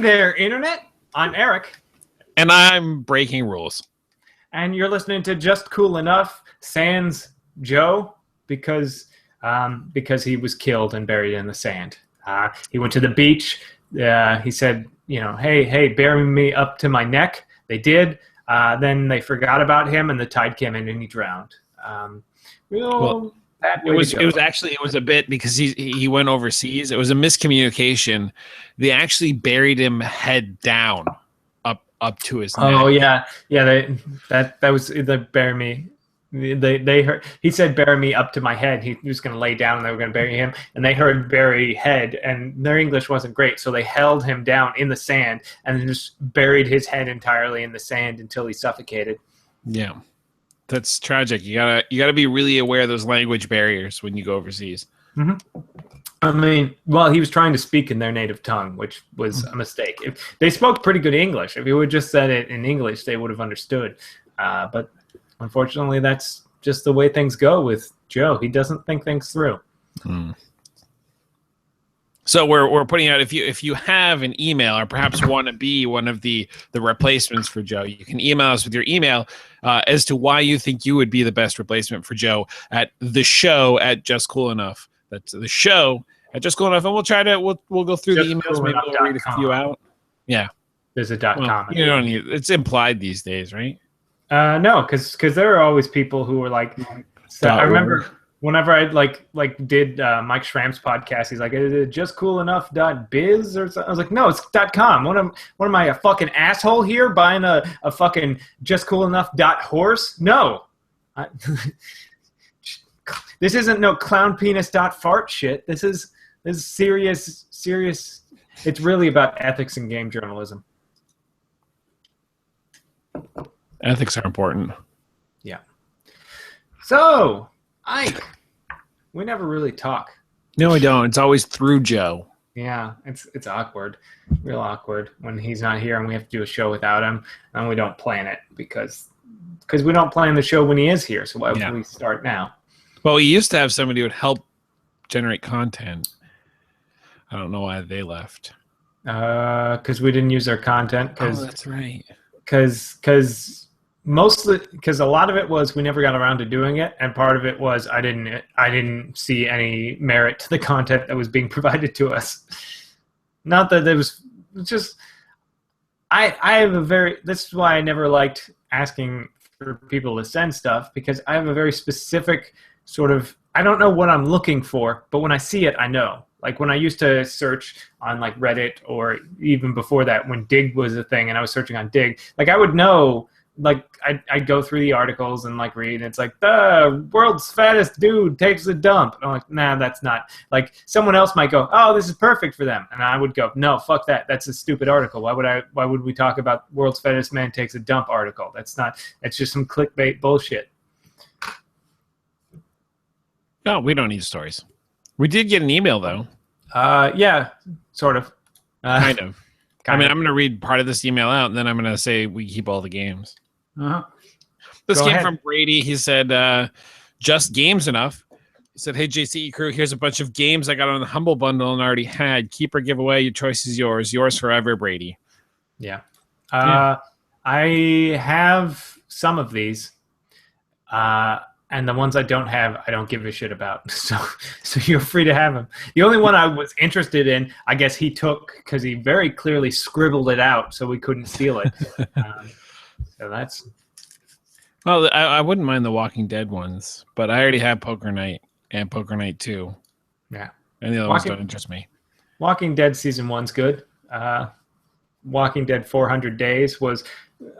there, Internet. I'm Eric. And I'm Breaking Rules. And you're listening to Just Cool Enough, sans Joe, because he was killed and buried in the sand. He went to the beach. He said, hey, bury me up to my neck. They did. Then they forgot about him, and the tide came in, and he drowned. It was a bit because he went overseas. It was a miscommunication. They actually buried him head down up to his neck. Oh yeah. That was the bury me. They heard he said bury me up to my head. He was going to lay down and they were going to bury him, and they heard bury head, and their English wasn't great, so they held him down in the sand and then just buried his head entirely in the sand until he suffocated. Yeah. That's tragic. You gotta be really aware of those language barriers when you go overseas. Mm-hmm. I mean, well, he was trying to speak in their native tongue, which was a mistake. If they spoke pretty good English. If he would just said it in English, they would have understood. But unfortunately, that's just the way things go with Joe. He doesn't think things through. So we're putting out, if you have an email or perhaps want to be one of the replacements for Joe, you can email us with your email as to why you think you would be the best replacement for Joe at the show at Just Cool Enough. That's the show at Just Cool Enough, and we'll go through the emails. Maybe we'll read a few out. Yeah, there's a .com. You don't need, it's implied these days, right? No, because there are always people who are like. So I remember. Whenever I did Mike Schramm's podcast, he's like, "Is it justcoolenough.biz or something?" I was like, "No, it's .com." What am I, a fucking asshole here buying a fucking justcoolenough.horse? No, this isn't no clownpenis.fart shit. This is serious. It's really about ethics in game journalism. Ethics are important. Yeah. So. Ike, we never really talk. No, we don't. It's always through Joe. Yeah, it's awkward, real awkward when he's not here and we have to do a show without him, and we don't plan it because we don't plan the show when he is here. So why would we start now? Well, we used to have somebody who would help generate content. I don't know why they left. Because we didn't use their content. That's right. Mostly because a lot of it was we never got around to doing it, and part of it was I didn't see any merit to the content that was being provided to us. Not that there was just I have a very, this is why I never liked asking for people to send stuff, because I have a very specific sort of, I don't know what I'm looking for, but when I see it, I know. Like when I used to search on like Reddit, or even before that when Dig was a thing and I was searching on Dig, like I would know. Like I'd go through the articles and like read, and it's like the world's fattest dude takes a dump. And I'm like, nah, that's not. Like someone else might go, oh, this is perfect for them, and I would go, no, fuck that. That's a stupid article. Why would we talk about world's fattest man takes a dump article? That's not. It's just some clickbait bullshit. No, we don't need stories. We did get an email though. Yeah, sort of. Kind of. I'm going to read part of this email out, and then I'm going to say we keep all the games. Uh-huh. This came from Brady. He said, just games enough. He said, hey, JCE crew, here's a bunch of games I got on the Humble Bundle and already had. Keep or give away. Your choice is yours. Yours forever, Brady. Yeah. I have some of these. And the ones I don't have, I don't give a shit about. So you're free to have them. The only one I was interested in, I guess he took because he very clearly scribbled it out so we couldn't steal it. So that's... Well, I wouldn't mind the Walking Dead ones, but I already have Poker Night and Poker Night 2. Yeah. And the other ones don't interest me. Walking Dead Season 1's good. Walking Dead 400 Days was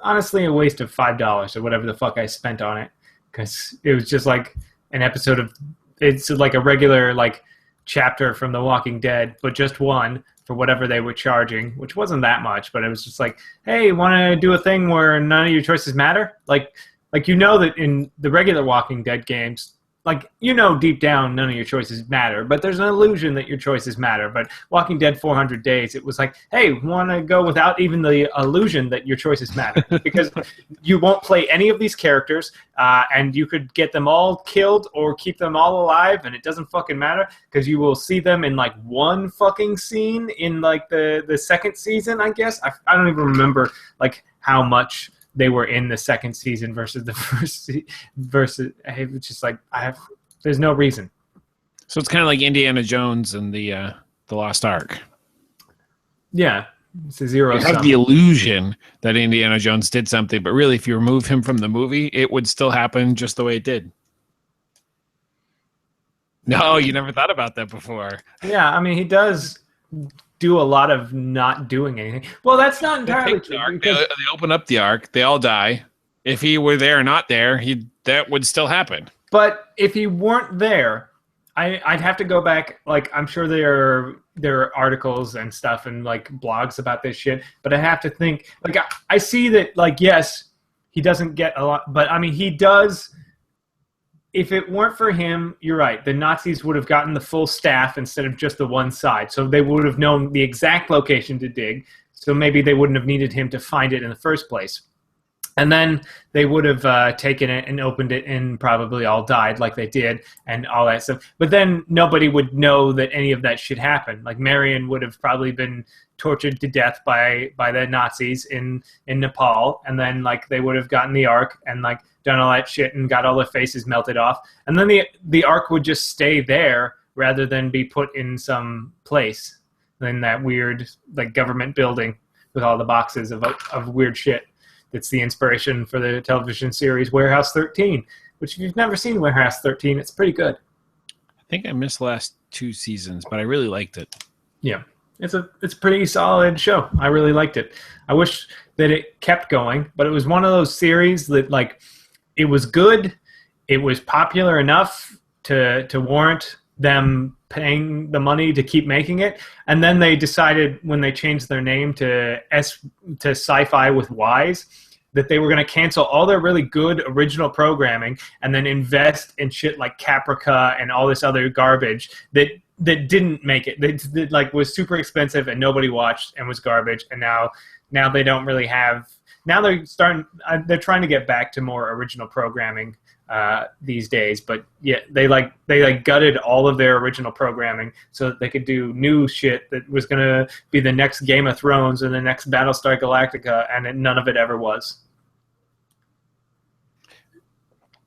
honestly a waste of $5 or whatever the fuck I spent on it. Because it was just like an episode of, it's like a regular like chapter from The Walking Dead, but just one for whatever they were charging, which wasn't that much, but it was just like, hey, want to do a thing where none of your choices matter? Like that in the regular Walking Dead games, like, you know, deep down, none of your choices matter, but there's an illusion that your choices matter. But Walking Dead 400 Days, it was like, hey, want to go without even the illusion that your choices matter, because you won't play any of these characters, and you could get them all killed or keep them all alive, and it doesn't fucking matter, because you will see them in like one fucking scene in like the second season, I guess. I don't even remember like how much they were in the second season versus the first versus it's just like there's no reason. So it's kind of like Indiana Jones and the Lost Ark. Yeah, it's a zero You sum. have the illusion that Indiana Jones did something, but really if you remove him from the movie, it would still happen just the way it did. No, you never thought about that before. Yeah, I mean, he does do a lot of not doing anything. Well, that's not entirely Take the true. Ark, Because, they open up the Ark, they all die. If he were there or not there, that would still happen. but if he weren't there, I'd have to go back. Like, I'm sure there are articles and stuff and like blogs about this shit. But I have to think. Like, I see that. Like, yes, he doesn't get a lot, but I mean, he does. If it weren't for him, you're right. The Nazis would have gotten the full staff instead of just the one side. So they would have known the exact location to dig. So maybe they wouldn't have needed him to find it in the first place. And then they would have taken it and opened it and probably all died like they did and all that stuff. But then nobody would know that any of that shit happened. Like Marion would have probably been tortured to death by the Nazis in Nepal. And then like they would have gotten the Ark and like done all that shit and got all their faces melted off. And then the Ark would just stay there rather than be put in some place in that weird like government building with all the boxes of weird shit. That's the inspiration for the television series Warehouse 13, which if you've never seen Warehouse 13, it's pretty good. I think I missed the last 2 seasons, but I really liked it. Yeah, it's a pretty solid show. I really liked it. I wish that it kept going, but it was one of those series that like it was good, it was popular enough to warrant them paying the money to keep making it, and then they decided when they changed their name to Sci-Fi with Wise that they were going to cancel all their really good original programming and then invest in shit like Caprica and all this other garbage that didn't make it. That like was super expensive and nobody watched and was garbage. And now they don't really have. Now they're trying to get back to more original programming these days, but yeah, they gutted all of their original programming so that they could do new shit that was going to be the next Game of Thrones and the next Battlestar Galactica, and none of it ever was.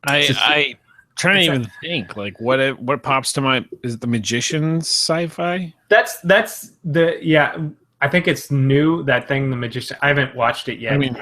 I trying to even think like what pops to mind. Is it The Magician's Sci-Fi? That's the yeah. I think it's new, that thing, The Magician. I haven't watched it yet. I mean,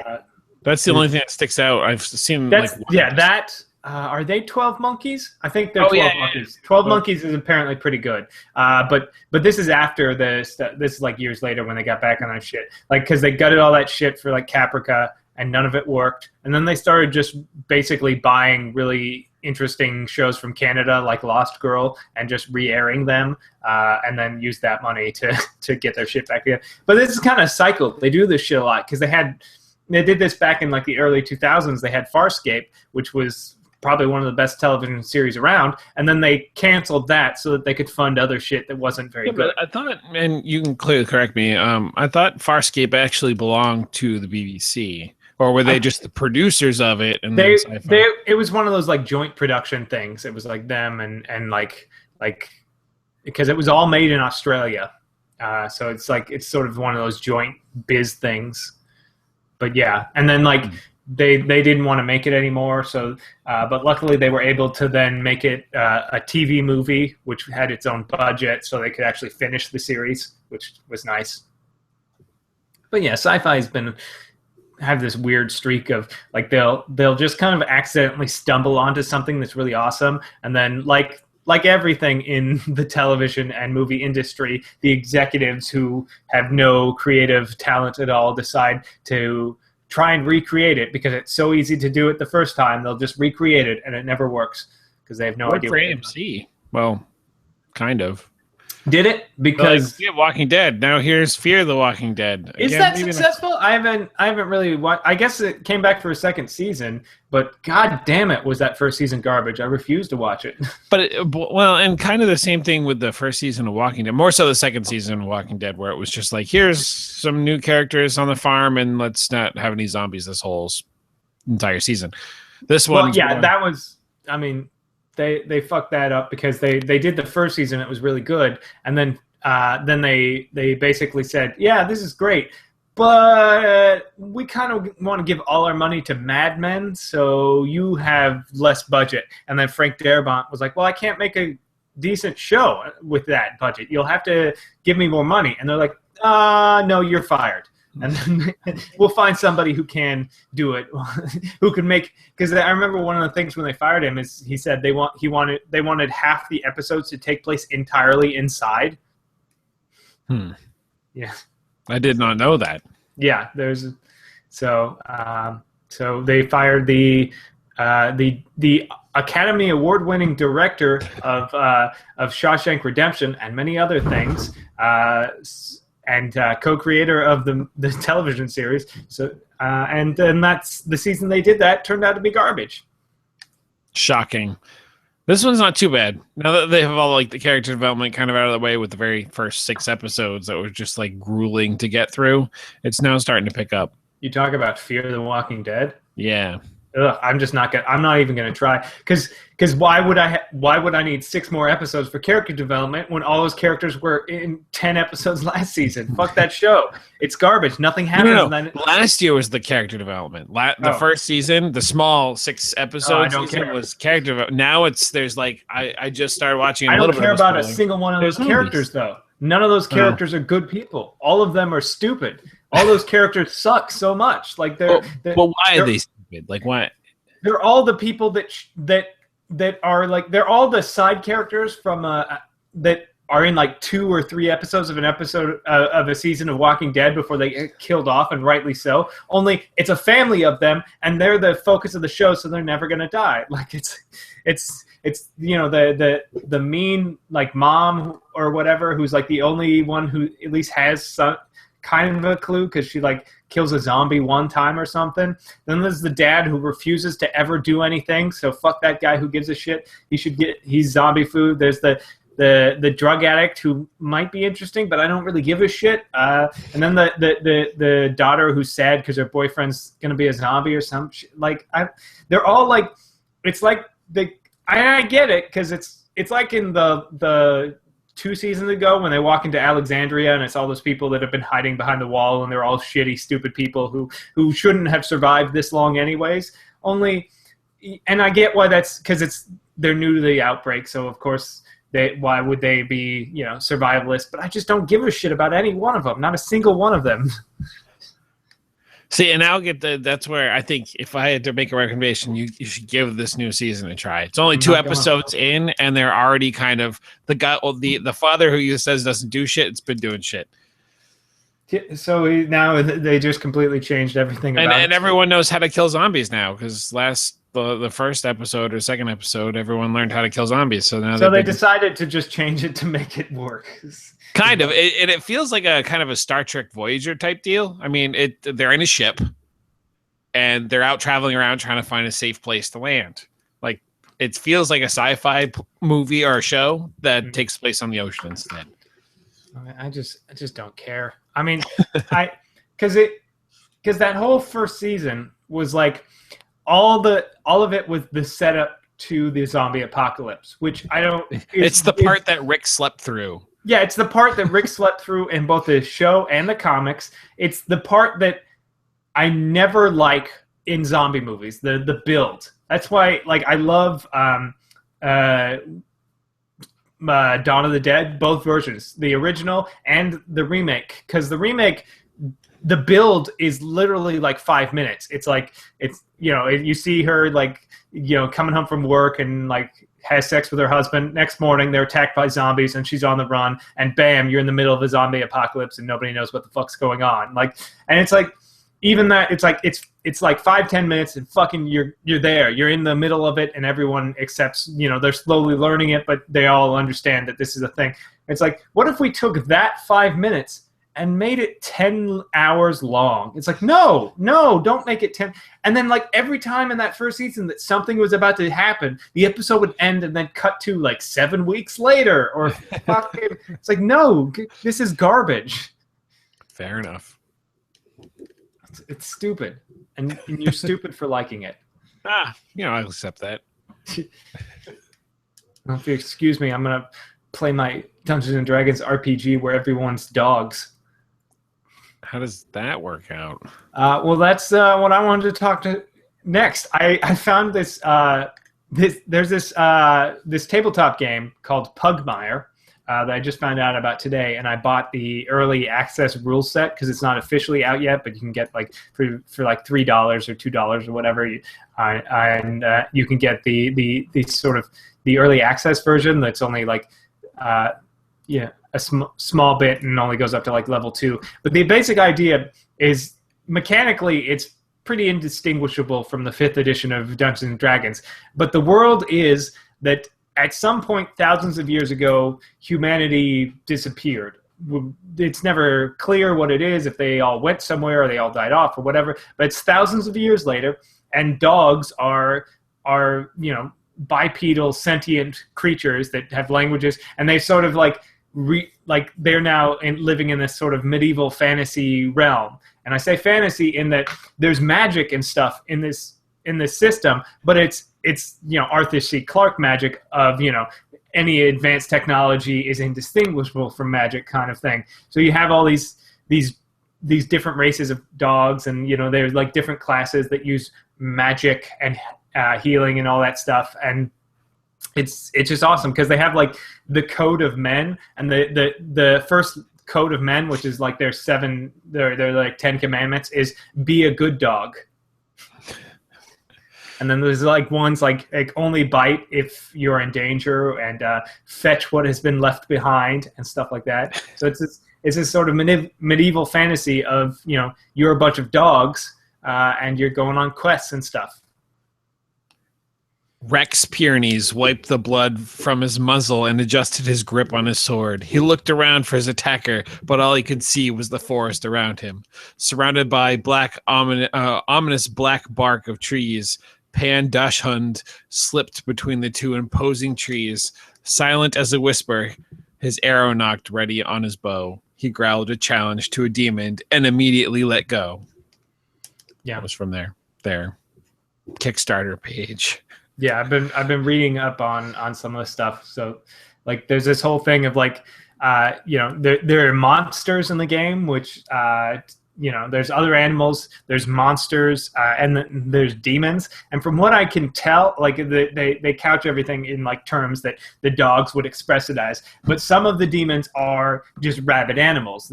that's the only thing that sticks out. I've seen that's like that. Are they 12 Monkeys? I think they're 12 Monkeys. 12 Monkeys is apparently pretty good. But this is after this is like years later when they got back on that shit. Like, because they gutted all that shit for like Caprica and none of it worked. And then they started just basically buying really interesting shows from Canada like Lost Girl and just re-airing them and then use that money to get their shit back again. But this is kind of cycled. They do this shit a lot because they did this back in like the early 2000s. They had Farscape, which was probably one of the best television series around, and then they canceled that so that they could fund other shit that wasn't very good. But I thought, and you can clearly correct me, I thought Farscape actually belonged to the BBC, or were they just the producers of it? And it was one of those like joint production things. It was like them and like because it was all made in Australia, so it's sort of one of those joint biz things. But yeah, and then like. They didn't want to make it anymore, so but luckily they were able to then make it a TV movie, which had its own budget, so they could actually finish the series, which was nice. But yeah, Sci-Fi's have this weird streak of like they'll just kind of accidentally stumble onto something that's really awesome, and then like everything in the television and movie industry, the executives who have no creative talent at all decide to try and recreate it because it's so easy to do it the first time. They'll just recreate it and it never works because they have no idea. For AMC, well, kind of. Did it? Because yeah, Walking Dead. Now here's Fear the Walking Dead. is Again, that maybe successful? I haven't really watched. I guess it came back for a second season, but god damn it, was that first season garbage? I refuse to watch it. Well, and kind of the same thing with the first season of Walking Dead. More so the second season of Walking Dead, where it was just like, here's some new characters on the farm, and let's not have any zombies this whole entire season. This one, that was. I mean, they fucked that up because they did the first season. It was really good, and then they basically said, yeah, this is great, but we kind of want to give all our money to Mad Men, so you have less budget. And then Frank Darabont was like, well, I can't make a decent show with that budget. You'll have to give me more money. And they're like, no, you're fired. And then we'll find somebody who can do it, who can make. Because I remember one of the things when they fired him is he said they wanted half the episodes to take place entirely inside. Yeah, I did not know that. Yeah, so they fired the Academy Award-winning director of Shawshank Redemption and many other things, and co-creator of the television series. So and then that's the season they did that turned out to be garbage. Shocking. This one's not too bad. Now that they have all like the character development kind of out of the way with the very first 6 episodes that were just like grueling to get through, it's now starting to pick up. You talk about Fear the Walking Dead? Yeah. Ugh, I'm not even gonna try because why would I need 6 more episodes for character development when all those characters were in 10 episodes last season? Fuck that show. It's garbage. Nothing happens. No. Last year was the character development. The first season, the small 6 episodes was character development. Now there's like I just started watching. I don't care about a single one of those characters though. None of those characters are good people. All of them are stupid. All those characters suck so much. Like they're why are they? Like what? They're all the people that are like they're all the side characters from that are in like 2 or 3 episodes of a season of Walking Dead before they get killed off, and rightly so. Only it's a family of them, and they're the focus of the show, so they're never gonna die. Like it's you know the mean like mom or whatever who's like the only one who at least has some kind of a clue because she like kills a zombie one time or something. Then there's the dad who refuses to ever do anything, so fuck that guy. Who gives a shit? He's zombie food. There's the drug addict who might be interesting, but I don't really give a shit. And then the daughter who's sad because her boyfriend's gonna be a zombie or some shit. Like they're all like, it's like I get it because it's like in the 2 seasons ago when they walk into Alexandria and it's all those people that have been hiding behind the wall and they're all shitty, stupid people who shouldn't have survived this long anyways. And I get why that's because they're new to the outbreak, so of course why would they be survivalists? But I just don't give a shit about any one of them, not a single one of them. See, and I'll get that's where I think if I had to make a recommendation, you should give this new season a try. It's only 2 episodes in, and they're already kind of the guy, the father who you says doesn't do shit. It's been doing shit. So now they just completely changed everything. And everyone knows how to kill zombies now because the first episode or second episode, everyone learned how to kill zombies. So now they decided to just change it to make it work. Kind of. It feels like a kind of a Star Trek Voyager type deal. I mean, they're in a ship, and they're out traveling around trying to find a safe place to land. Like, it feels like a sci-fi movie or a show that takes place on the ocean instead. I just don't care. I mean, because that whole first season was like all of it was the setup to the zombie apocalypse, which I don't. It's the part that Rick slept through. Yeah, it's the part that Rick slept through in both the show and the comics. It's the part that I never like in zombie movies, the build. That's why, like, I love Dawn of the Dead, both versions, the original and the remake, because the remake, the build is literally like 5 minutes. It's like you see her like coming home from work and like has sex with her husband. Next morning, they're attacked by zombies and she's on the run. And bam, you're in the middle of a zombie apocalypse and nobody knows what the fuck's going on. Like, and it's like, even that, it's like 5-10 minutes and fucking you're there. You're in the middle of it and everyone accepts. They're slowly learning it, but they all understand that this is a thing. It's like, what if we took that 5 minutes and made it 10 hours long? It's like, no, don't make it 10. And then like every time in that first season that something was about to happen, the episode would end and then cut to like 7 weeks later or fucking, it's like, no, this is garbage. Fair enough. It's stupid. And you're stupid for liking it. I'll accept that. Well, if you excuse me, I'm going to play my Dungeons and Dragons RPG where everyone's dogs. How does that work out? Well, that's what I wanted to talk to next. I found this there's this tabletop game called Pugmire that I just found out about today, and I bought the early access rule set because it's not officially out yet, but you can get like for like $3 or $2 or whatever, and you can get the sort of the early access version that's only like a small bit and only goes up to like level 2. But the basic idea is mechanically it's pretty indistinguishable from the 5th edition of Dungeons and Dragons. But the world is that at some point thousands of years ago, humanity disappeared. It's never clear what it is, if they all went somewhere or they all died off or whatever. But it's thousands of years later, and dogs are bipedal sentient creatures that have languages, and they sort of like they're now living in this sort of medieval fantasy realm. And I say fantasy in that there's magic and stuff in this system, but it's Arthur C. Clarke magic of any advanced technology is indistinguishable from magic kind of thing. So you have all these different races of dogs, and there's like different classes that use magic and healing and all that stuff, and it's just awesome because they have like the code of men, and the first code of men, which is like their like 10 commandments, is be a good dog. And then there's like ones like only bite if you're in danger, and fetch what has been left behind and stuff like that. So it's this sort of medieval fantasy of you're a bunch of dogs and you're going on quests and stuff. Rex Pyrenees wiped the blood from his muzzle and adjusted his grip on his sword. He looked around for his attacker, but all he could see was the forest around him. Surrounded by ominous black bark of trees, Pan Dashhund slipped between the two imposing trees. Silent as a whisper, his arrow knocked ready on his bow. He growled a challenge to a demon and immediately let go. Yeah, it was from their Kickstarter page. Yeah, I've been reading up on some of the stuff. So, like, there's this whole thing of like, there are monsters in the game, which there's other animals, there's monsters, and there's demons. And from what I can tell, like they couch everything in like terms that the dogs would express it as. But some of the demons are just rabid animals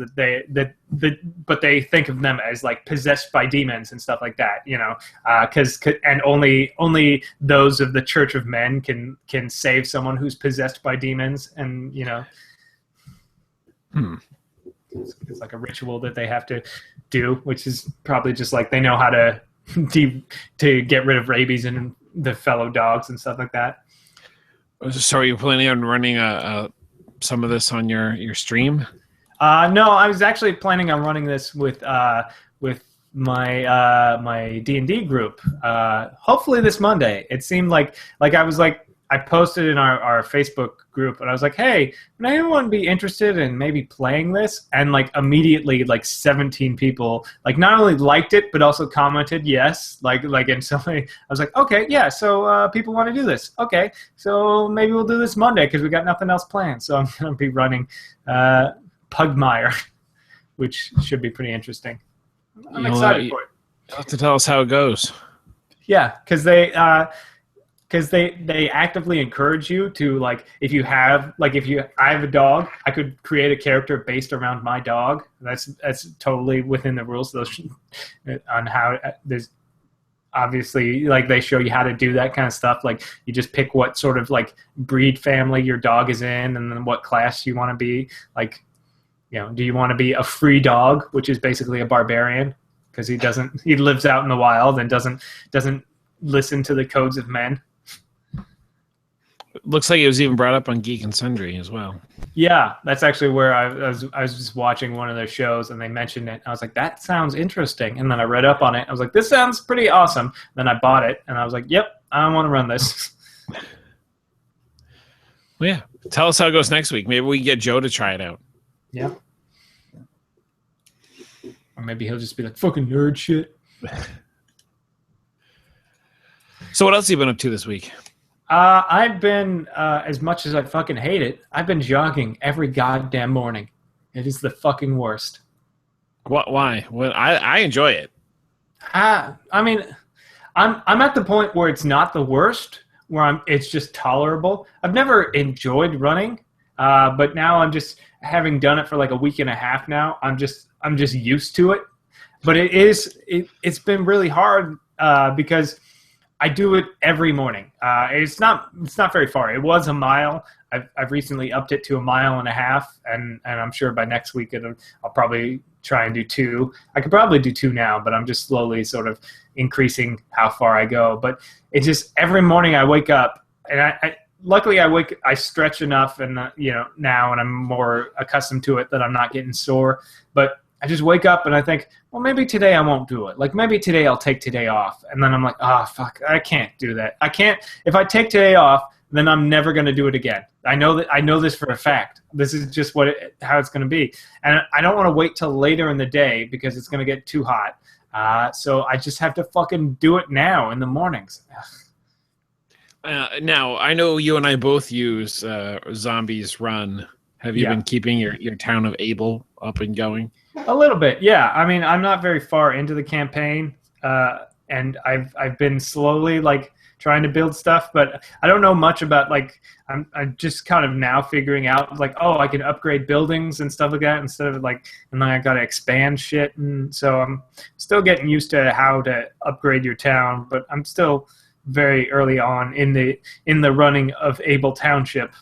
but they think of them as like possessed by demons and stuff like that. And only those of the Church of Men can save someone who's possessed by demons, and It's like a ritual that they have to do, which is probably just like they know how to get rid of rabies in the fellow dogs and stuff like that. So are you planning on running some of this on your stream? No, I was actually planning on running this with my D&D group. Hopefully this Monday. It seemed like I posted in our Facebook group, and I was like, hey, would anyone be interested in maybe playing this? And like immediately like 17 people like not only liked it but also commented yes, like in somebody. I was like, okay, yeah, so people want to do this. Okay, so maybe we'll do this Monday because we got nothing else planned. So I'm going to be running Pugmire, which should be pretty interesting. I'm excited for it. You'll have to tell us how it goes. Yeah, because they actively encourage you to, like, I have a dog, I could create a character based around my dog. That's totally within the rules. On how there's obviously, like, they show you how to do that kind of stuff. Like, you just pick what sort of like breed family your dog is in, and then what class you want to be. Like, do you want to be a free dog, which is basically a barbarian because he lives out in the wild and doesn't listen to the codes of men. Looks like it was even brought up on Geek and Sundry as well. Yeah, that's actually where I was just watching one of their shows and they mentioned it. I was like, that sounds interesting. And then I read up on it. I was like, this sounds pretty awesome. Then I bought it and I was like, yep, I want to run this. Well, yeah. Tell us how it goes next week. Maybe we can get Joe to try it out. Yeah. Or maybe he'll just be like, fucking nerd shit. So what else have you been up to this week? I've been, as much as I fucking hate it, I've been jogging every goddamn morning. It is the fucking worst. What? Why? Well, I enjoy it. I mean, I'm at the point where it's not the worst, where it's just tolerable. I've never enjoyed running, but now I'm just having done it for like a week and a half now. I'm just used to it. But it's been really hard because I do it every morning. It's not very far. It was a mile. I've recently upped it to 1.5 miles, and I'm sure by next week I'll probably try and do 2. I could probably do 2 now, but I'm just slowly sort of increasing how far I go. But it's just every morning I wake up, and luckily I stretch enough, and now, and I'm more accustomed to it that I'm not getting sore. But I just wake up and I think, well, maybe today I won't do it. Like maybe today I'll take today off. And then I'm like, fuck, I can't do that. I can't. If I take today off, then I'm never going to do it again. I know this for a fact. This is just how it's going to be. And I don't want to wait till later in the day because it's going to get too hot. So I just have to fucking do it now in the mornings. Now, I know you and I both use Zombies Run. Have you been keeping your town of Able up and going? A little bit, yeah. I mean, I'm not very far into the campaign, and I've been slowly like trying to build stuff, but I don't know much about like I'm just kind of now figuring out like, oh, I can upgrade buildings and stuff like that instead of like, and then I got to expand shit, and so I'm still getting used to how to upgrade your town, but I'm still very early on in the running of Able Township.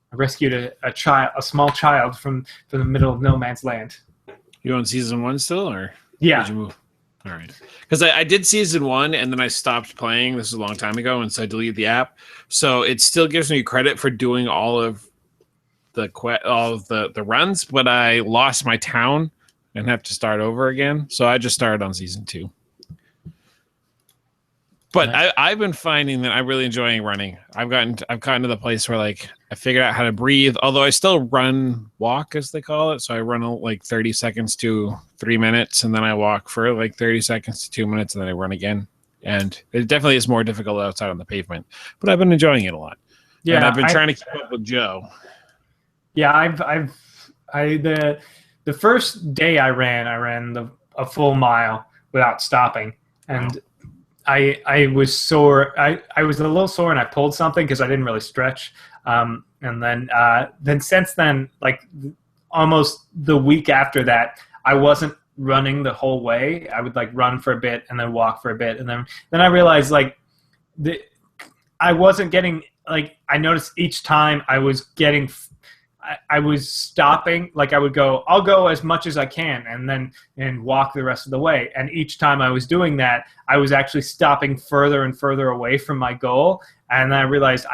I rescued a small child from the middle of no man's land. You on season 1 still, or yeah? Did you move? All right, because I did season 1 and then I stopped playing. This is a long time ago, and so I deleted the app. So it still gives me credit for doing all of the runs, but I lost my town and have to start over again. So I just started on season 2. But I've been finding that I'm really enjoying running. I've gotten to the place where like I figured out how to breathe. Although I still walk as they call it. So I run like 30 seconds to 3 minutes, and then I walk for like 30 seconds to 2 minutes, and then I run again. And it definitely is more difficult outside on the pavement. But I've been enjoying it a lot. Yeah, and I've been trying to keep up with Joe. Yeah, the first day I ran a full mile without stopping, and wow. I was sore. I was a little sore, and I pulled something because I didn't really stretch. And then since then, like almost the week after that, I wasn't running the whole way. I would like run for a bit and then walk for a bit, and then I realized like I wasn't getting like I noticed each time I was getting. I was stopping, like I would go, I'll go as much as I can and walk the rest of the way. And each time I was doing that, I was actually stopping further and further away from my goal. And I realized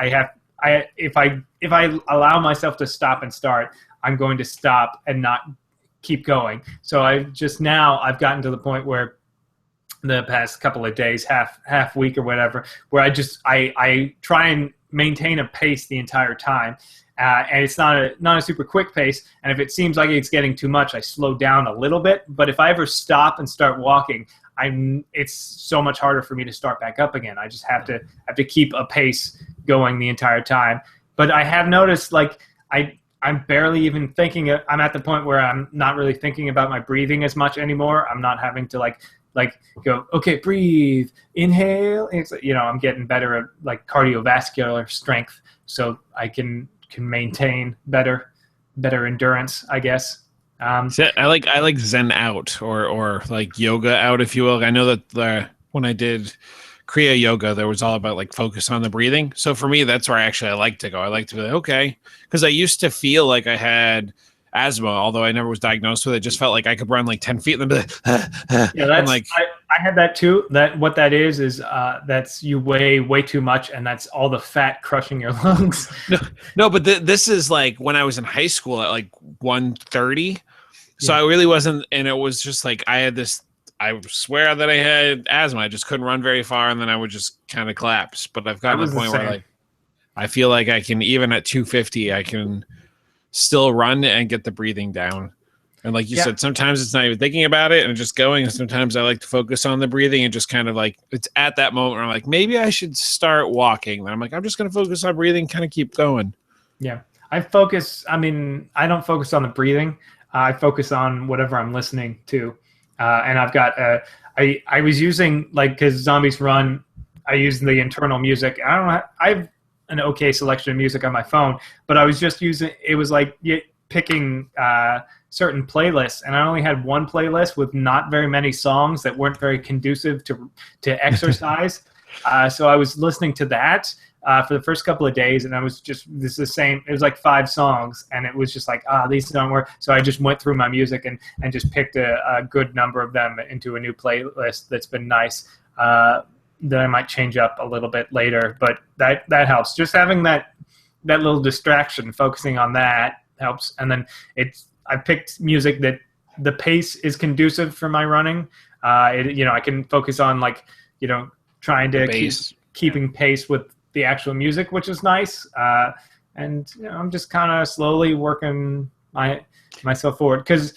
if I allow myself to stop and start, I'm going to stop and not keep going. So I've gotten to the point where the past couple of days, half week or whatever, where I try and maintain a pace the entire time. And it's not a super quick pace. And if it seems like it's getting too much, I slow down a little bit. But if I ever stop and start walking, it's so much harder for me to start back up again. I just have to keep a pace going the entire time. But I have noticed like I'm barely even thinking. I'm at the point where I'm not really thinking about my breathing as much anymore. I'm not having to like go, okay, breathe, inhale. It's, I'm getting better at like cardiovascular strength, so I can maintain better endurance, I guess. So I like Zen out or like yoga out, if you will. I know that when I did Kriya Yoga, there was all about like focus on the breathing. So for me, that's where I like to go. I like to be like, okay, because I used to feel like I had asthma, although I never was diagnosed with it. Just felt like I could run like 10 feet and then be like, yeah, that's like I had that too. That what that is that's you weigh way too much, and that's all the fat crushing your lungs. No, but this is like when I was in high school at like 130. So Yeah. I really wasn't, and it was just like I had this. I swear that I had asthma. I just couldn't run very far, and then I would just kind of collapse. But I've gotten to the point where like I feel like I can, even at 250, I can still run and get the breathing down. And like you said, sometimes it's not even thinking about it and just going. And sometimes I like to focus on the breathing and just kind of like, it's at that moment where I'm like, maybe I should start walking. And I'm like, I'm just going to focus on breathing, kind of keep going. Yeah. I don't focus on the breathing. I focus on whatever I'm listening to. And I've got, I was using, like, cause Zombies Run, I use the internal music. I have an okay selection of music on my phone, but I was just using, it was like picking, certain playlists, and I only had one playlist with not very many songs that weren't very conducive to exercise. So I was listening to that for the first couple of days, and I was just, this is the same, it was like 5 songs, and it was just like, these don't work. So I just went through my music and just picked a good number of them into a new playlist that's been nice, that I might change up a little bit later, but that helps. Just having that little distraction, focusing on that helps. And then I picked music that the pace is conducive for my running. I can focus on, like, trying to keeping pace with the actual music, which is nice. And I'm just kind of slowly working myself forward, because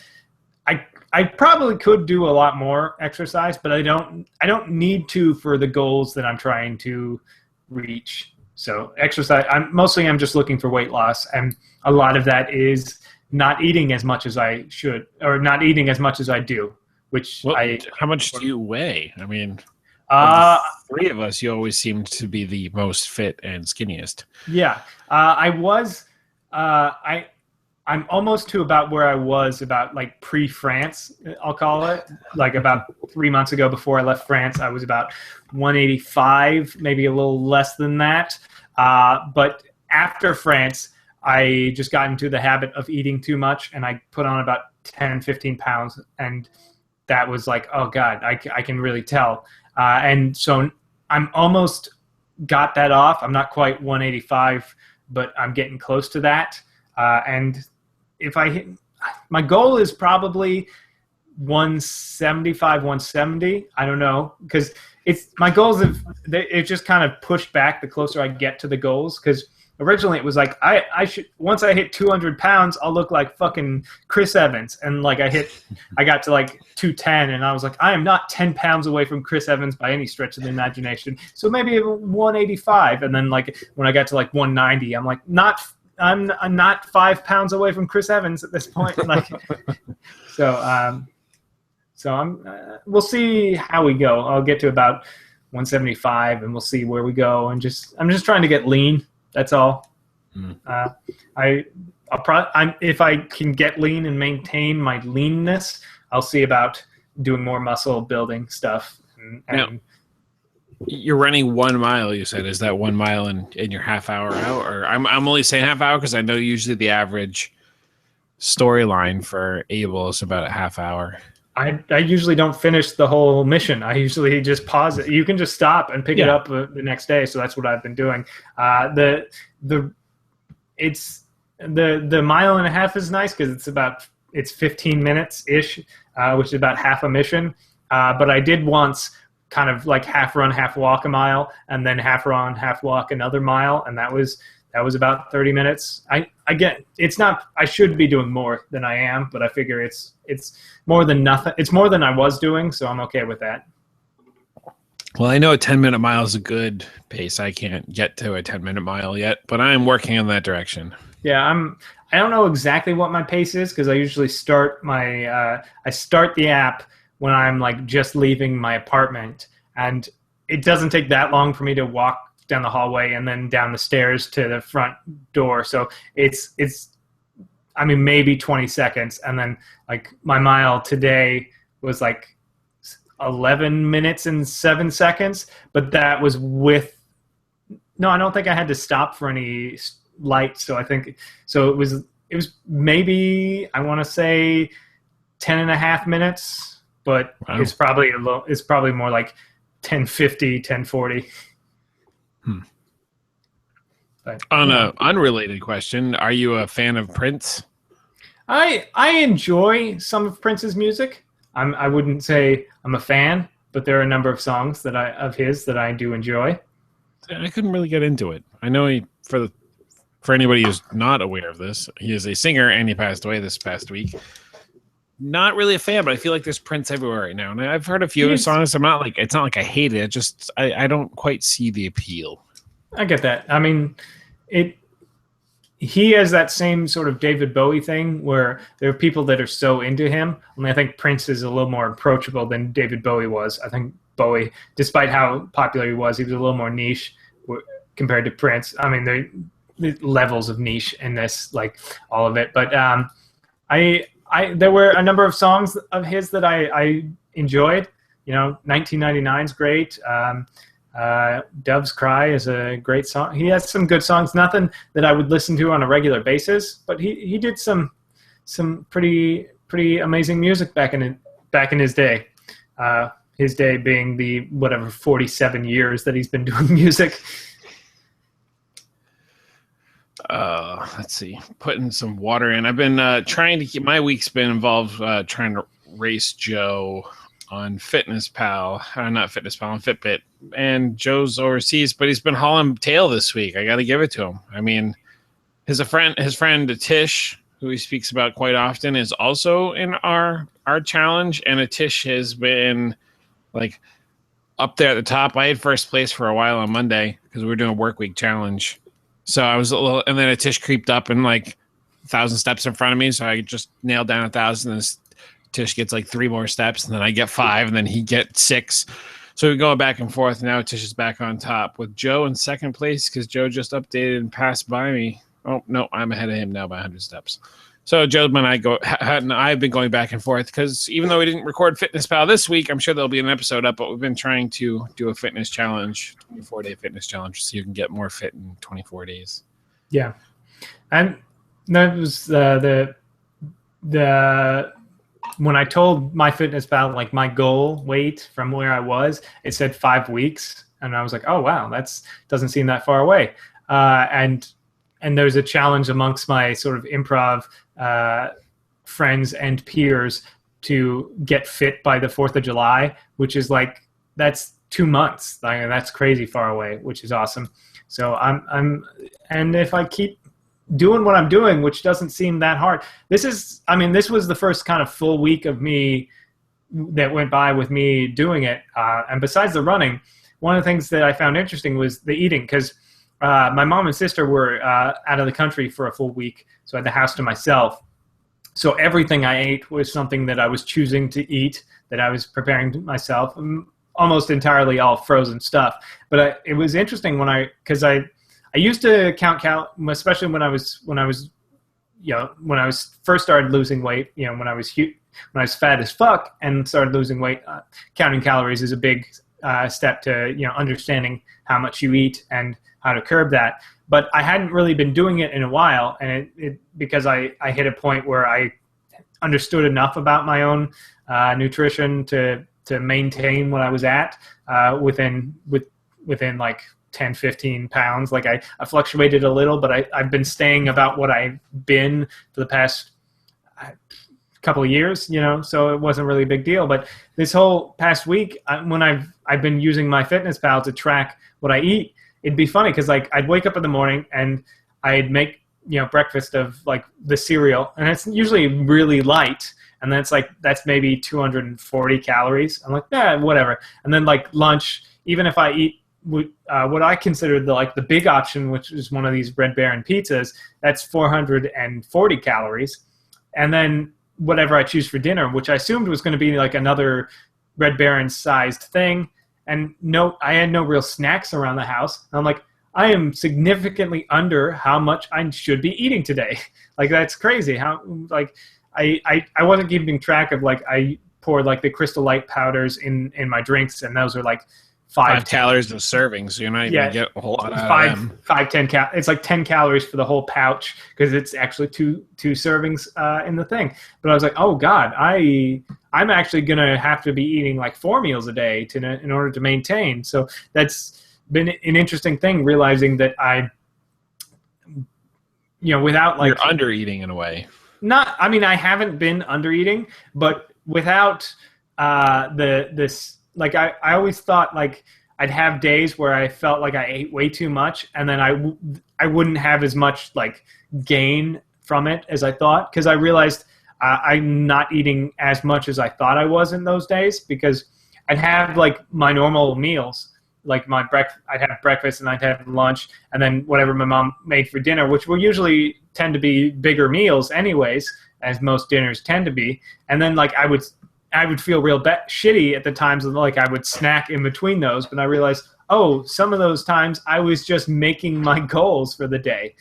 I probably could do a lot more exercise, but I don't need to for the goals that I'm trying to reach. So exercise, I'm just looking for weight loss, and a lot of that is not eating as much as I should, or not eating as much as I do, how much do you weigh? I mean, three of us, you always seem to be the most fit and skinniest. Yeah. I'm almost to about where I was about, like, pre-France, I'll call it. Like about 3 months ago before I left France, I was about 185, maybe a little less than that. But after France, I just got into the habit of eating too much, and I put on about 10, 15 pounds. And that was like, oh God, I can really tell. And so I'm almost got that off. I'm not quite 185, but I'm getting close to that. And if I hit, my goal is probably 175, 170. I don't know, because my goals it just kind of pushed back the closer I get to the goals. Because originally it was like, I should, once I hit 200 pounds, I'll look like fucking Chris Evans. And like I got to like 210, and I was like, I am not 10 pounds away from Chris Evans by any stretch of the imagination. So maybe 185. And then like when I got to like 190, I'm like, I'm not 5 pounds away from Chris Evans at this point. Like, so we'll see how we go. I'll get to about 175, and we'll see where we go. And I'm just trying to get lean. That's all. If I can get lean and maintain my leanness, I'll see about doing more muscle building stuff. Now, you're running 1 mile, you said. Is that 1 mile in your half hour out? Or I'm only saying half hour because I know usually the average storyline for Able is about a half hour. I usually don't finish the whole mission. I usually just pause it. You can just stop and pick it up the next day. So that's what I've been doing. The mile and a half is nice because it's 15 minutes ish, which is about half a mission. But I did once kind of like half run, half walk a mile, and then half run, half walk another mile, and that was about 30 minutes. I should be doing more than I am, but I figure it's more than nothing. It's more than I was doing, so I'm okay with that. Well, I know a 10-minute mile is a good pace. I can't get to a 10-minute mile yet, but I'm working in that direction. Yeah, I don't know exactly what my pace is because I usually start the app when I'm like just leaving my apartment, and it doesn't take that long for me to walk down the hallway and then down the stairs to the front door. So it's maybe 20 seconds. And then like my mile today was like 11 minutes and 7 seconds, but that was I don't think I had to stop for any lights. So it was maybe, I want to say 10 and a half minutes but Wow. it's probably more like 1050, 1040. But, On a unrelated question, are you a fan of Prince? I enjoy some of Prince's music. I wouldn't say I'm a fan, but there are a number of songs of his that I do enjoy. I couldn't really get into it. I know for anybody who's not aware of this, he is a singer and he passed away this past week. Not really a fan, but I feel like there's Prince everywhere right now, and I've heard a few of his songs. It's not like I hate it. I don't quite see the appeal. I get that. I mean, he has that same sort of David Bowie thing where there are people that are so into him. I think Prince is a little more approachable than David Bowie was. I think Bowie, despite how popular he was a little more niche compared to Prince. I mean, the levels of niche in this, like all of it. But there were a number of songs of his that I enjoyed. 1999 is great. Doves Cry is a great song. He has some good songs. Nothing that I would listen to on a regular basis, but he did some pretty amazing music back in his day. His day being the 47 years that he's been doing music. Let's see. Putting some water in. I've been trying to keep my week's been involved trying to race Joe on FitnessPal, not FitnessPal, on Fitbit. And Joe's overseas, but he's been hauling tail this week. I got to give it to him. I mean, his friend Atish, who he speaks about quite often, is also in our challenge, and Atish has been like up there at the top. I had first place for a while on Monday because we were doing a work week challenge. So I was a little, and then Atish creeped up and like 1,000 steps in front of me. So I just nailed down 1,000, and Tish gets like 3 more steps, and then I get 5, and then he gets 6. So we're going back and forth. Now Tish is back on top with Joe in second place because Joe just updated and passed by me. Oh no, I'm ahead of him now by 100 steps. So Joe and I've been going back and forth because even though we didn't record FitnessPal this week, I'm sure there'll be an episode up. But we've been trying to do a fitness challenge, 24-day fitness challenge, so you can get more fit in 24 days. Yeah, and that was the when I told MyFitnessPal like my goal weight from where I was, it said 5 weeks, and I was like, oh wow, doesn't seem that far away. And there's a challenge amongst my sort of improv friends and peers to get fit by the 4th of July, which is like, that's 2 months. That's crazy far away, which is awesome. So and if I keep doing what I'm doing, which doesn't seem that hard. This was the first kind of full week of me that went by with me doing it. And besides the running, one of the things that I found interesting was the eating, because my mom and sister were out of the country for a full week, so I had the house to myself. So everything I ate was something that I was choosing to eat, that I was preparing to myself, almost entirely all frozen stuff. But it was interesting because I used to count especially when I was first started losing weight. When I was fat as fuck and started losing weight, counting calories is a big step to understanding how much you eat and how to curb that. But I hadn't really been doing it in a while, and it because I hit a point where I understood enough about my own nutrition to maintain what I was at within like 10, 15 pounds. Like I fluctuated a little, but I've been staying about what I've been for the past couple of years, so it wasn't really a big deal. But this whole past week, when I've been using MyFitnessPal to track what I eat, it'd be funny because like I'd wake up in the morning and I'd make breakfast of like the cereal, and it's usually really light, and that's maybe 240 calories. I'm like, whatever. And then like lunch, even if I eat what I consider the big option, which is one of these Red Baron pizzas, that's 440 calories. And then whatever I choose for dinner, which I assumed was going to be like another Red Baron sized thing. And no, I had no real snacks around the house. And I'm like, I am significantly under how much I should be eating today. Like, that's crazy. How, like, I wasn't keeping track of, like, I poured like the Crystal Light powders in my drinks, and those are like 5 calories a serving, so you're not even gonna get a whole lot out of them. 10 it's like 10 calories for the whole pouch because it's actually two servings in the thing. But I was like, oh God, I'm actually gonna have to be eating like 4 meals a day in order to maintain. So that's been an interesting thing, realizing that without like you're under eating in a way. I haven't been under eating, but without this, like I always thought like I'd have days where I felt like I ate way too much, and then I wouldn't have as much like gain from it as I thought, because I realized I'm not eating as much as I thought I was in those days, because I'd have like my normal meals, like I'd have breakfast and I'd have lunch, and then whatever my mom made for dinner, which will usually tend to be bigger meals anyways, as most dinners tend to be. And then like I would feel real shitty at the times, like I would snack in between those, but I realized, oh, some of those times I was just making my goals for the day.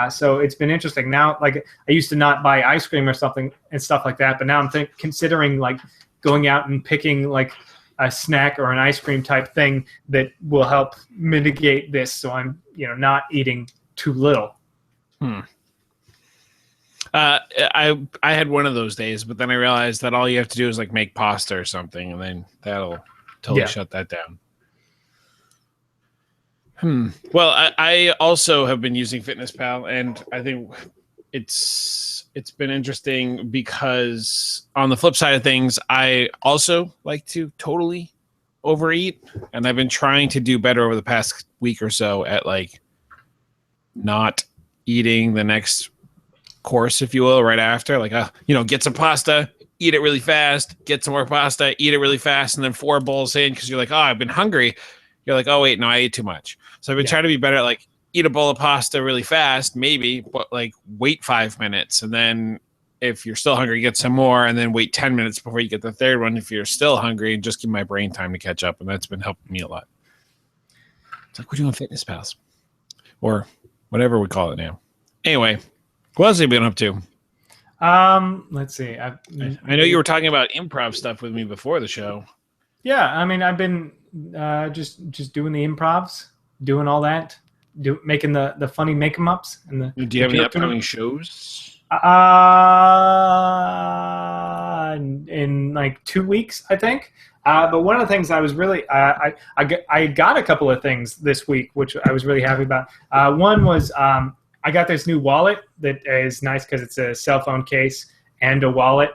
So it's been interesting. Now, like I used to not buy ice cream or something and stuff like that, but now I'm considering like going out and picking like a snack or an ice cream type thing that will help mitigate this, so I'm not eating too little. I had one of those days, but then I realized that all you have to do is like make pasta or something, and then that'll totally shut that down. Well, I also have been using FitnessPal, and I think it's been interesting because on the flip side of things, I also like to totally overeat, and I've been trying to do better over the past week or so at like not eating the next course, if you will, right after. Like, get some pasta, eat it really fast, get some more pasta, eat it really fast, and then 4 bowls in because you're like, oh, I've been hungry. You're like, oh, wait, no, I ate too much. So I've been trying to be better at like eat a bowl of pasta really fast, maybe, but like wait 5 minutes. And then if you're still hungry, get some more, and then wait 10 minutes before you get the third one if you're still hungry, and just give my brain time to catch up. And that's been helping me a lot. It's like we're doing FitnessPals or whatever we call it now. Anyway, what else have you been up to? Let's see. I know you were talking about improv stuff with me before the show. Yeah, I mean, I've been just doing the improvs, doing all that, making the funny make-em-ups. Do you have any upcoming shows? In like 2 weeks, I think. But one of the things I was really I got a couple of things this week, which I was really happy about. One was I got this new wallet that is nice because it's a cell phone case and a wallet.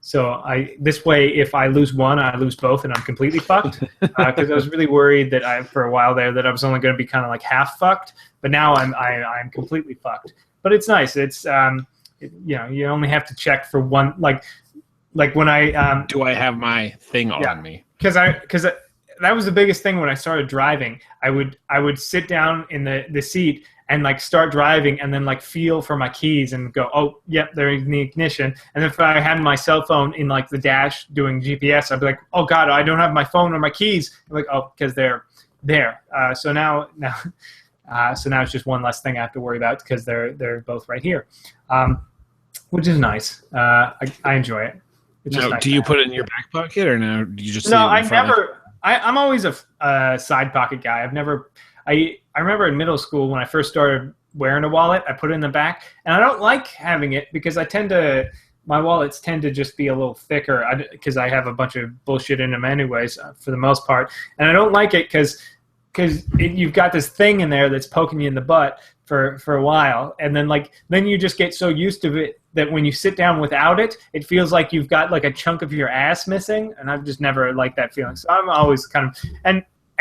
So this way, if I lose one, I lose both, and I'm completely fucked. Because I was really worried that for a while there that I was only going to be kind of like half fucked, but now I'm completely fucked. But it's nice. It's you only have to check for one, like when I do I have my thing on me? Because that was the biggest thing when I started driving. I would sit down in the seat and like start driving, and then like feel for my keys and go, oh, yep, they're in the ignition. And if I had my cell phone in like the dash doing GPS, I'd be like, oh God, I don't have my phone or my keys. I'm like, oh, because they're there. So now it's just one less thing I have to worry about because they're both right here, which is nice. I enjoy it. It's now, nice do you put it in your back pocket, or no? Do you just no? I never. I'm always a side pocket guy. I've never. I remember in middle school when I first started wearing a wallet, I put it in the back, and I don't like having it because my wallets tend to just be a little thicker because I have a bunch of bullshit in them anyways for the most part, and I don't like it because you've got this thing in there that's poking you in the butt for a while, and then you just get so used to it that when you sit down without it, it feels like you've got like a chunk of your ass missing, and I've just never liked that feeling. So I'm always kind of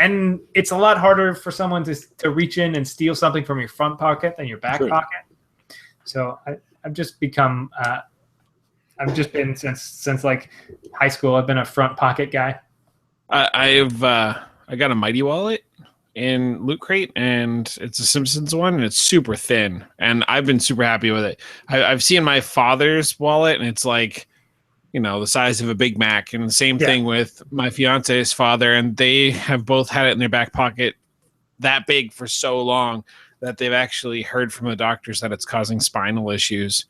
and it's a lot harder for someone to reach in and steal something from your front pocket than your back pocket. So I've just become I've just been since like high school. I've been a front pocket guy. I got a Mighty wallet in Loot Crate, and it's a Simpsons one, and it's super thin, and I've been super happy with it. I've seen my father's wallet, and it's like, the size of a Big Mac, and the same thing with my fiance's father, and they have both had it in their back pocket that big for so long that they've actually heard from the doctors that it's causing spinal issues,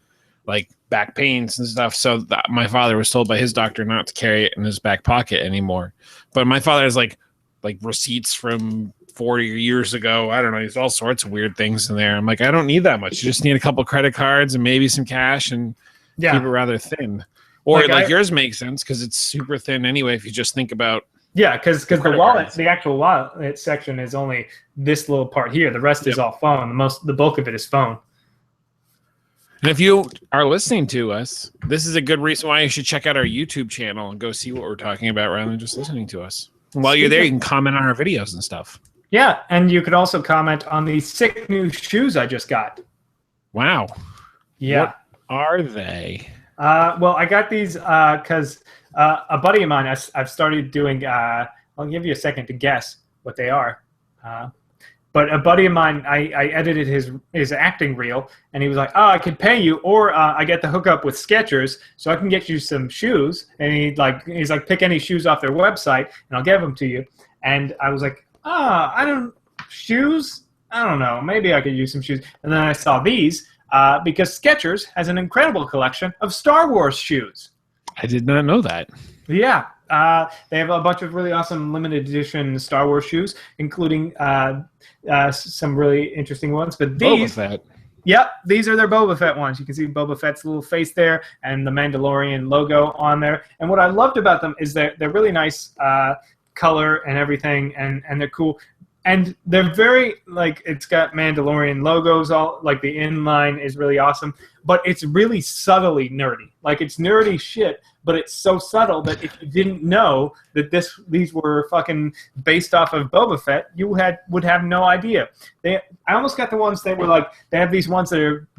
like back pains and stuff. So my father was told by his doctor not to carry it in his back pocket anymore. But my father is like like receipts from 40 years ago. I don't know. There's all sorts of weird things in there. I'm like, I don't need that much. You just need a couple credit cards and maybe some cash and keep it rather thin. Or like yours makes sense because it's super thin anyway. If you just think about because the wallet, the actual wallet section is only this little part here. The rest is all phone. The bulk of it is phone. And if you are listening to us, this is a good reason why you should check out our YouTube channel and go see what we're talking about rather than just listening to us. And while you're there, you can comment on our videos and stuff. Yeah, and you could also comment on the sick new shoes I just got. Wow. Yeah. What are they? Well, I got these because a buddy of mine, I've started doing, I'll give you a second to guess what they are. But a buddy of mine, I edited his acting reel, and he was like, "Oh, I could pay you, or I get the hookup with Skechers, so I can get you some shoes." And he's like, "Pick any shoes off their website, and I'll give them to you." And I was like, shoes? I don't know. Maybe I could use some shoes. And then I saw these because Skechers has an incredible collection of Star Wars shoes. I did not know that. Yeah. They have a bunch of really awesome limited edition Star Wars shoes, including some really interesting ones. But these, Boba Fett. Yep, these are their Boba Fett ones. You can see Boba Fett's little face there and the Mandalorian logo on there. And what I loved about them is they're really nice color and everything, and they're cool. And they're very, like, it's got Mandalorian logos, all, like, the inline is really awesome. But it's really subtly nerdy. Like, it's nerdy shit, but it's so subtle that if you didn't know that these were fucking based off of Boba Fett, you would have no idea. I almost got the ones that were, like, they have these ones that are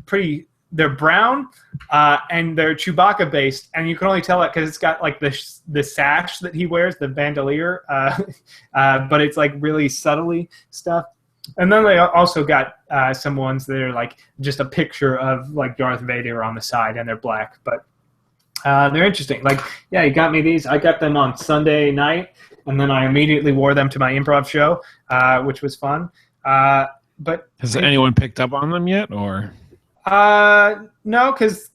they're brown, and they're Chewbacca based, and you can only tell it because it's got like the sash that he wears, the bandolier, but it's like really subtly stuff. And then they also got some ones that are like just a picture of like Darth Vader on the side, and they're black, but they're interesting. Like, yeah, you got me these. I got them on Sunday night, and then I immediately wore them to my improv show, which was fun. But has anyone picked up on them yet, or? No, because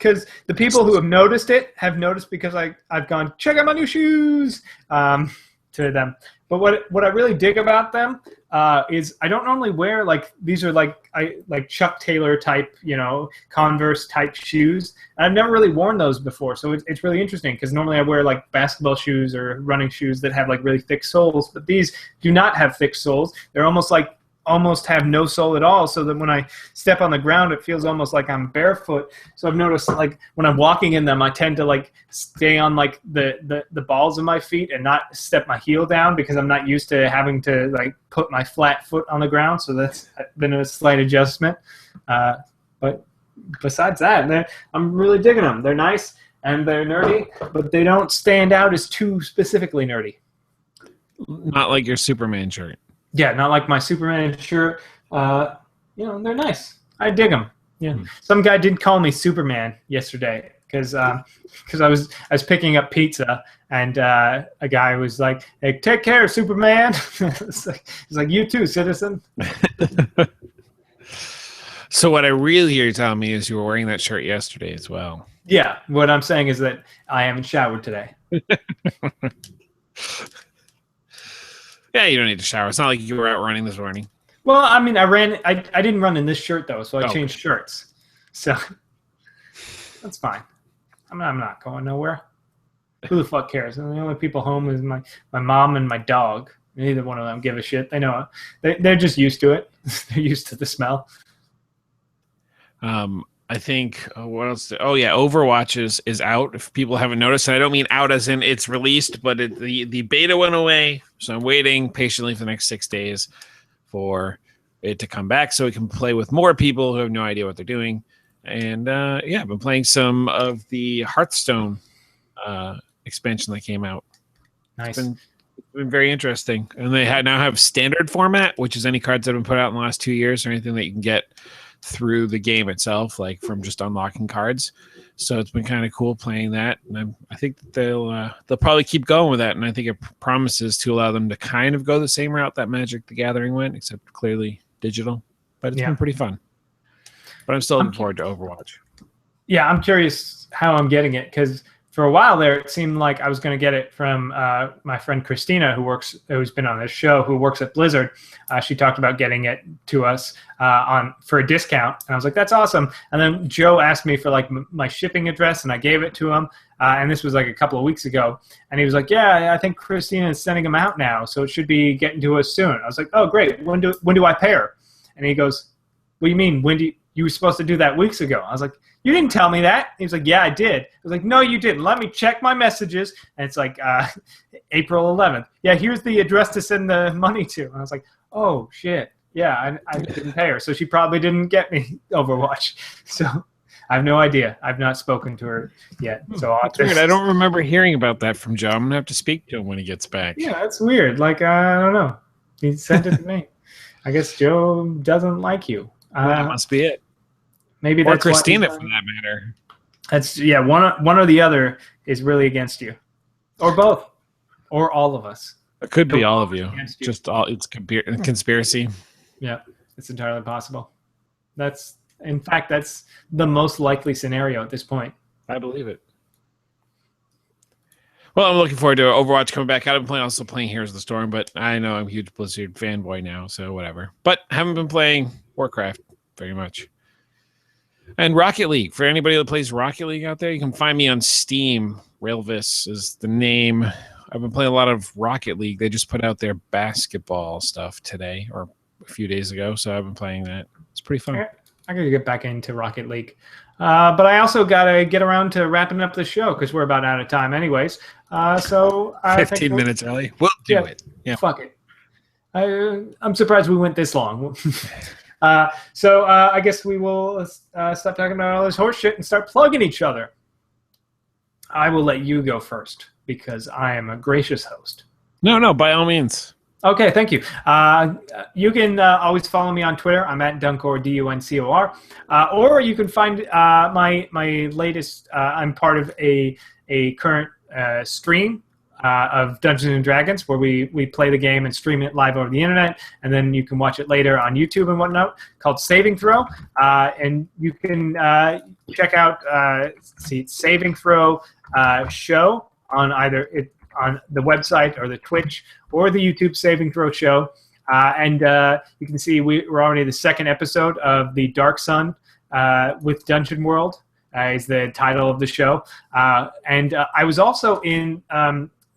the people who have noticed it have noticed because I've gone, check out my new shoes, to them. But what I really dig about them is I don't normally wear, like, these are like Chuck Taylor type, Converse type shoes. I've never really worn those before, so it's really interesting because normally I wear like basketball shoes or running shoes that have like really thick soles, but these do not have thick soles. They're almost have no sole at all, so that when I step on the ground, it feels almost like I'm barefoot. So I've noticed, like, when I'm walking in them, I tend to like stay on like the balls of my feet and not step my heel down because I'm not used to having to like put my flat foot on the ground. So that's been a slight adjustment. But besides that, I'm really digging them. They're nice and they're nerdy, but they don't stand out as too specifically nerdy. Not like your Superman shirt. Yeah, not like my Superman shirt. They're nice. I dig them. Yeah. Some guy did call me Superman yesterday because I was picking up pizza, and a guy was like, "Hey, take care, Superman." It's like, "You too, citizen." So what I really hear you telling me is you were wearing that shirt yesterday as well. Yeah, what I'm saying is that I haven't showered today. Yeah, you don't need to shower. It's not like you were out running this morning. Well, I mean, I didn't run in this shirt, though, so I changed shirts. So that's fine. I'm not going nowhere. Who the fuck cares? And the only people home is my mom and my dog. Neither one of them give a shit. They know it. They're just used to it. They're used to the smell. I think, what else? Overwatch is out. If people haven't noticed, and I don't mean out as in it's released, but the beta went away. So I'm waiting patiently for the next 6 days for it to come back so we can play with more people who have no idea what they're doing. And I've been playing some of the Hearthstone expansion that came out. Nice. It's been very interesting. And they now have standard format, which is any cards that have been put out in the last 2 years or anything that you can get through the game itself, like from just unlocking cards. So it's been kind of cool playing that, and I think that they'll probably keep going with that. And I think it promises to allow them to kind of go the same route that Magic: The Gathering went, except clearly digital. But it's been pretty fun. But I'm still looking forward to Overwatch. Yeah, I'm curious how I'm getting it because for a while there, it seemed like I was going to get it from my friend Christina, who's been on this show, who works at Blizzard. She talked about getting it to us for a discount, and I was like, "That's awesome." And then Joe asked me for like my shipping address, and I gave it to him. And this was like a couple of weeks ago, and he was like, "Yeah, I think Christina is sending them out now, so it should be getting to us soon." I was like, "Oh, great. When do I pay her?" And he goes, "What do you mean? You were supposed to do that weeks ago?" I was like, "You didn't tell me that." He was like, "Yeah, I did." I was like, "No, you didn't. Let me check my messages." And it's like April 11th. "Yeah, here's the address to send the money to." And I was like, "Oh, shit. Yeah, I didn't pay her. So she probably didn't get me Overwatch." So I have no idea. I've not spoken to her yet. So that's weird. I don't remember hearing about that from Joe. I'm going to have to speak to him when he gets back. Yeah, that's weird. Like, I don't know. He sent it to me. I guess Joe doesn't like you. That must be it. Maybe or that's Christina, for that matter. That's one or the other is really against you, or both, or all of us. It could be all of you. Just all. It's conspiracy. Yeah, it's entirely possible. In fact, that's the most likely scenario at this point. I believe it. Well, I'm looking forward to Overwatch coming back. I've been also playing Heroes of the Storm, but I know I'm a huge Blizzard fanboy now, so whatever. But haven't been playing Warcraft very much. And Rocket League. For anybody that plays Rocket League out there, you can find me on Steam. Railvis is the name. I've been playing a lot of Rocket League. They just put out their basketball stuff today or a few days ago, so I've been playing that. It's pretty fun. I gotta get back into Rocket League. But I also gotta get around to wrapping up the show because we're about out of time anyways. So 15 minutes early. We'll do it. Yeah. Fuck it. I'm surprised we went this long. So I guess we will stop talking about all this horse shit and start plugging each other. I will let you go first because I am a gracious host. No, by all means. Okay, thank you. You can always follow me on Twitter. I'm at Duncor, Duncor. Or you can find my latest. I'm part of a current stream of Dungeons and Dragons, where we play the game and stream it live over the internet, and then you can watch it later on YouTube and whatnot. Called Saving Throw, and you can check out Saving Throw show on either on the website or the Twitch or the YouTube Saving Throw show. And you can see we're already the second episode of the Dark Sun with Dungeon World is the title of the show. And I was also in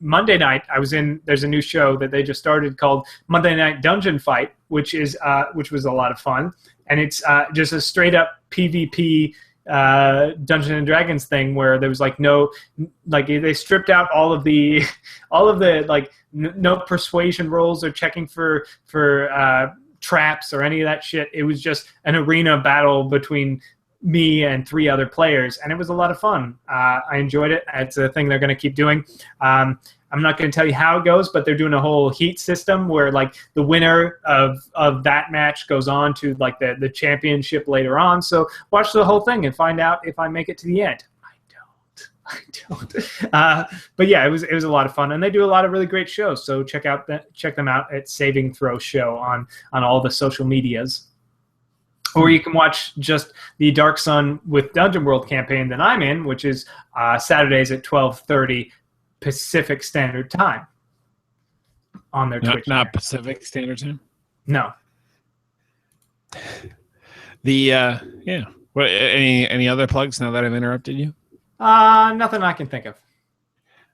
Monday night. There's a new show that they just started called Monday Night Dungeon Fight, which was a lot of fun. And it's just a straight up PvP Dungeons and Dragons thing where there was they stripped out all of the no persuasion rolls or checking for traps or any of that shit. It was just an arena battle between me and 3 other players, and it was a lot of fun. I enjoyed it. It's a thing they're going to keep doing. I'm not going to tell you how it goes, but they're doing a whole heat system where the winner of that match goes on to the championship later on. So watch the whole thing and find out if I make it to the end. I don't. But yeah, it was a lot of fun, and they do a lot of really great shows. So check them out at Saving Throw Show on all the social medias. Or you can watch just the Dark Sun with Dungeon World campaign that I'm in, which is Saturdays at 12:30 Pacific Standard Time on their Twitch. Not Pacific Standard Time? No. What any other plugs now that I've interrupted you? Nothing I can think of.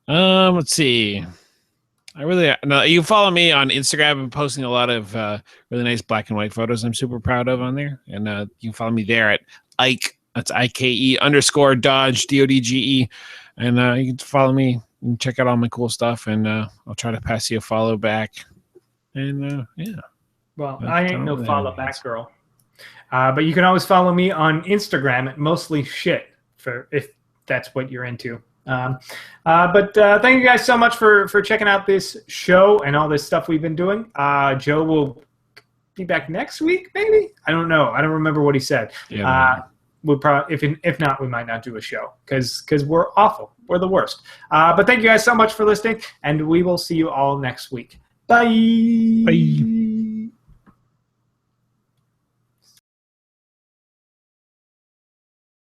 Let's see. You follow me on Instagram. I'm posting a lot of really nice black and white photos I'm super proud of on there. And you can follow me there at Ike. That's IKE _Dodge, DODGE. And you can follow me and check out all my cool stuff. And I'll try to pass you a follow back. And yeah. Well, I ain't no follow back girl. But you can always follow me on Instagram at mostly shit if that's what you're into. But thank you guys so much for checking out this show and all this stuff we've been doing. Joe will be back next week, maybe? I don't know. I don't remember what he said. Yeah, we'll probably, if not, we might not do a show because we're awful. We're the worst. But thank you guys so much for listening, and we will see you all next week. Bye. Bye.